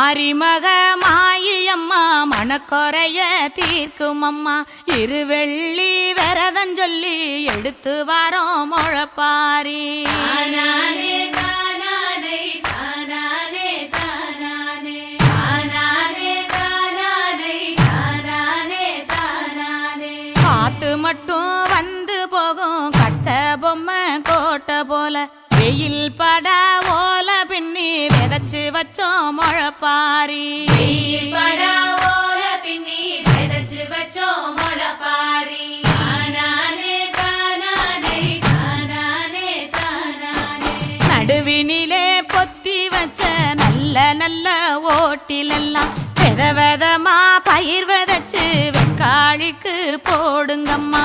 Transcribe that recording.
மாரிமக மாயம்மா மனக்குறைய தீர்க்கும் அம்மா இருவெள்ளி விரதம் சொல்லி எடுத்து வரோம் முழப்பாரி காத்து மட்டும் வந்து போகும் கட்ட பொம்மை கோட்டை போல வெயில் பட ஓல பின்னி விதைச்சு வச்சோம் முழப்பாரி நடுவினிலே பொத்தி வச்ச நல்ல நல்ல ஓட்டிலெல்லாம் வித விதமா பயிர் விதைச்சு வெக்காழிக்கு போடுங்கம்மா